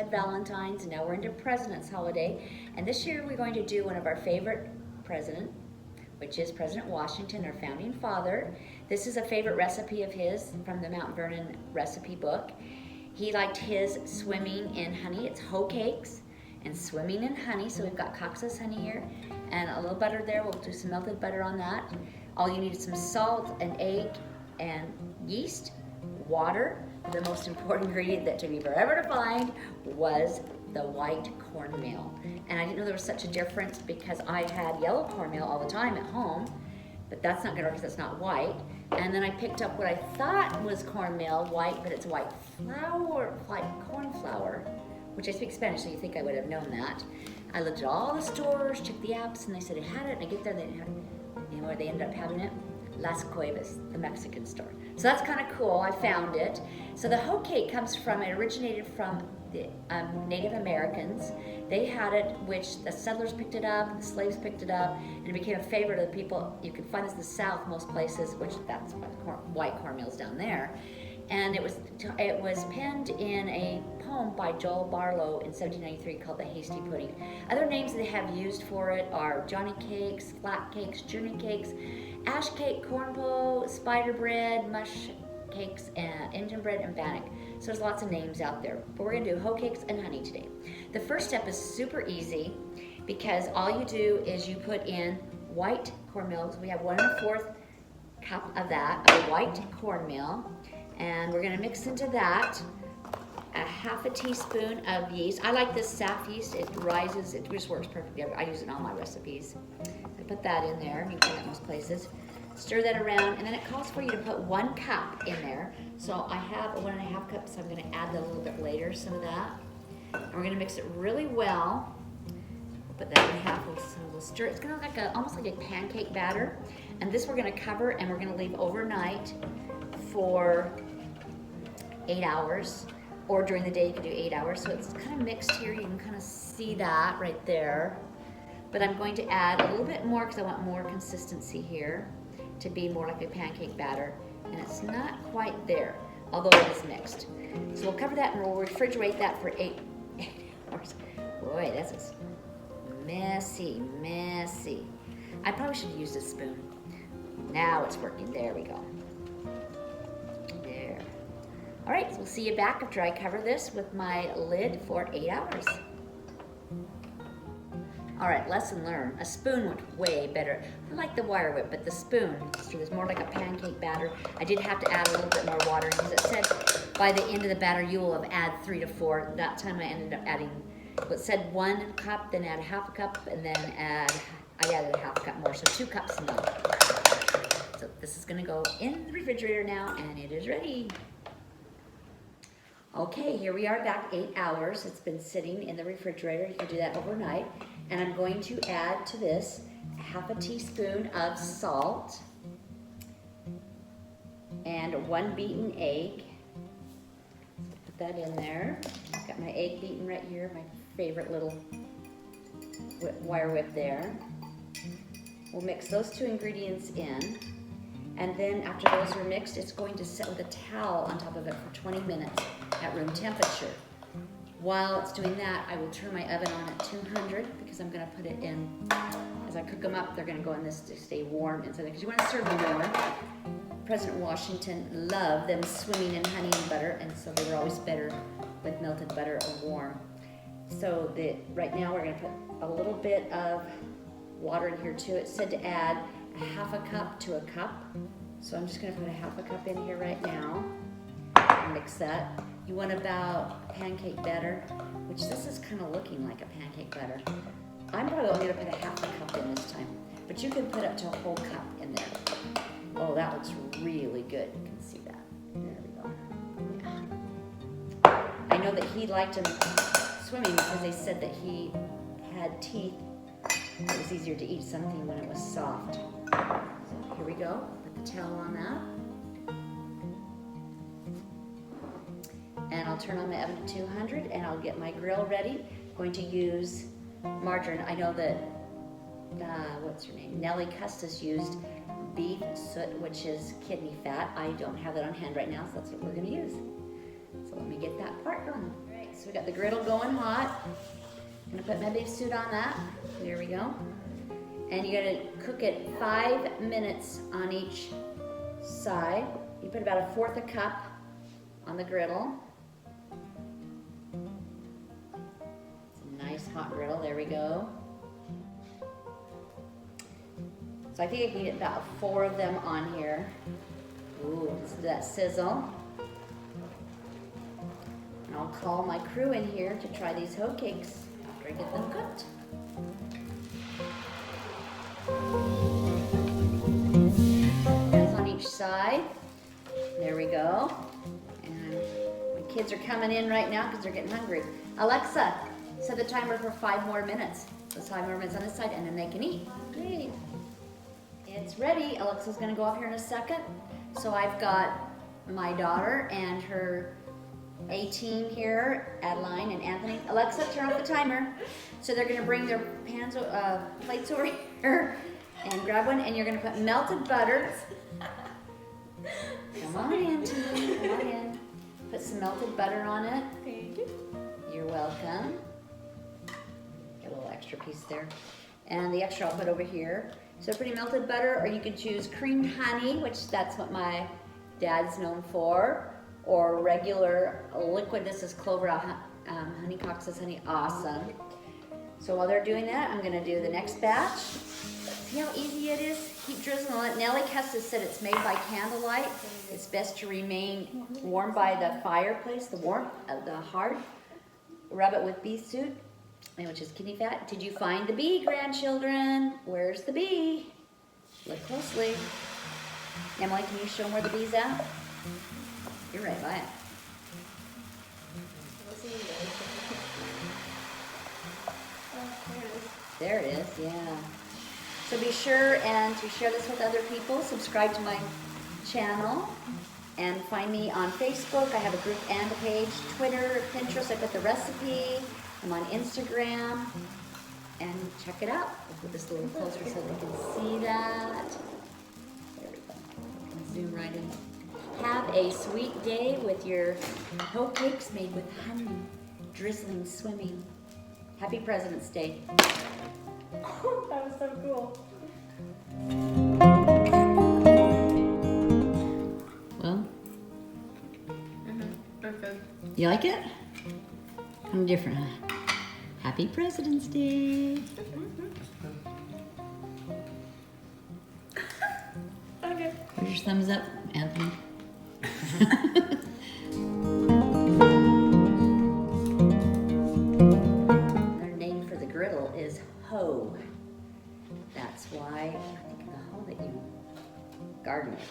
had Valentine's, and now we're into President's Holiday. And this year we're going to do one of our favorite president, which is President Washington, our founding father. This is a favorite recipe of his from the Mount Vernon recipe book. He liked his swimming in honey. It's Hoecakes and swimming in honey. So we've got Hoecakes honey here and a little butter there. We'll do some melted butter on that. All you need is some salt, an egg, and yeast, water. The most important ingredient that took me forever to find was the white cornmeal. And I didn't know there was such a difference because I had yellow cornmeal all the time at home, but that's not gonna work because it's not white. And then I picked up what I thought was cornmeal, white, but it's white flour, like corn flour, which I speak Spanish, so you think I would have known that. I looked at all the stores, checked the apps, and they said it had it, and I get there, they didn't have it. You know where they ended up having it? Las Cuevas, the Mexican store. So that's kind of cool, I found it. So the hoe cake comes from, it originated from the Native Americans. They had it, which the settlers picked it up, the slaves picked it up, and it became a favorite of the people. You can find this in the South most places, which that's why white cornmeal's down there. And it was penned in a poem by Joel Barlow in 1793 called The Hasty Pudding. Other names they have used for it are Johnny cakes, flat cakes, journey cakes, ash cake, corn pole, spider bread, mush cakes, and Indian bread, and bannock. So there's lots of names out there. But we're gonna do Hoecakes and honey today. The first step is super easy because all you do is you put in white cornmeal. So we have 1 1/4 cup of that, of white cornmeal. And we're gonna mix into that a 1/2 teaspoon of yeast. I like this saf yeast, it rises, it just works perfectly. I use it in all my recipes. I put that in there, you can find it most places. Stir that around, and then it calls for you to put 1 cup in there. So I have 1 1/2 cups, so I'm gonna add that a little bit later, some of that. And we're gonna mix it really well. Put that in half, so we'll stir it. It's gonna look like almost like a pancake batter. And this we're gonna cover and we're gonna leave overnight for 8 hours, or during the day you can do 8 hours. So it's kind of mixed here. You can kind of see that right there. But I'm going to add a little bit more because I want more consistency here to be more like a pancake batter. And it's not quite there, although it is mixed. So we'll cover that and we'll refrigerate that for 8 hours. Boy, this is messy, messy. I probably should have used a spoon. Now it's working, there we go. There. All right, so we'll see you back after I cover this with my lid for 8 hours. All right, lesson learned. A spoon went way better. I like the wire whip, but the spoon, so it's more like a pancake batter. I did have to add a little bit more water because it said by the end of the batter you will have added 3 to 4. That time I ended up adding, well, it said 1 cup, then add 1/2 cup, and then I added 1/2 cup more, so 2 cups of milk. So this is gonna go in the refrigerator now, and it is ready. Okay, here we are back 8 hours. It's been sitting in the refrigerator. You can do that overnight. And I'm going to add to this 1/2 teaspoon of salt and 1 beaten egg. Put that in there. Got my egg beaten right here, my favorite little wire whip there. We'll mix those 2 ingredients in. And then after those are mixed, it's going to sit with a towel on top of it for 20 minutes at room temperature. While it's doing that, I will turn my oven on at 200 because I'm gonna put it in, as I cook them up, they're gonna go in this to stay warm inside, because you wanna serve them warm. President Washington loved them swimming in honey and butter, and so they were always better with melted butter or warm. So right now we're gonna put a little bit of water in here too. It said to add 1/2 cup to a cup. So I'm just gonna put 1/2 cup in here right now. Mix that. You want about pancake batter, which this is kind of looking like a pancake batter. I'm probably only gonna put 1/2 cup in this time, but you can put up to a whole cup in there. Oh, that looks really good. You can see that. There we go. Yeah. I know that he liked him swimming because they said that he had teeth. It was easier to eat something when it was soft. So here we go. Put the towel on that. And I'll turn on my oven to 200 and I'll get my grill ready. I'm going to use margarine. I know that, what's her name? Nellie Custis used beef soot, which is kidney fat. I don't have that on hand right now, so that's what we're gonna use. So let me get that part going. All right, so we got the griddle going hot. I'm gonna put my beef suit on that. There we go. And you gotta cook it 5 minutes on each side. You put about 1/4 cup on the griddle. It's a nice hot griddle, there we go. So I think I can get about 4 of them on here. Ooh, listen to that sizzle. And I'll call my crew in here to try these hoe cakes after I get them cooked. Hands on each side. There we go. And my kids are coming in right now because they're getting hungry. Alexa, set the timer for 5 more minutes. So 5 more minutes on this side and then they can eat. Great. It's ready. Alexa's gonna go up here in a second. So I've got my daughter and her A team here, Adeline and Anthony. Alexa, turn off the timer. So they're gonna bring their plates over here and grab one, and you're gonna put melted butter. Come on in, team, come on in. Put some melted butter on it. Thank you. You're welcome. Get a little extra piece there. And the extra I'll put over here. So pretty melted butter, or you could choose creamed honey, which that's what my dad's known for, or regular liquid. This is Clover Hoecakes and HONEY, awesome. So while they're doing that, I'm gonna do the next batch. See how easy it is? Keep drizzling on it. Nellie Custis said it's made by candlelight. It's best to remain warm by the fireplace, the warmth of the hearth. Rub it with beef suit, which is kidney fat. Did you find the bee, grandchildren? Where's the bee? Look closely. Emily, can you show them where the bee's at? You're right by it. There it is, yeah. So be sure and to share this with other people. Subscribe to my channel and find me on Facebook. I have a group and a page. Twitter, Pinterest, I put the recipe. I'm on Instagram. And check it out. I'll put this a little closer so they can see that. There we go. I can zoom right in. Have a sweet day with your hoe cakes made with honey, drizzling, swimming. Happy President's Day. That was so cool. Well, Perfect. you like it? I'm different, huh? Happy President's Day. Okay. Where's your thumbs up, Anthony? Another name for the griddle is hoe. That's why I think of the hoe that you garden with.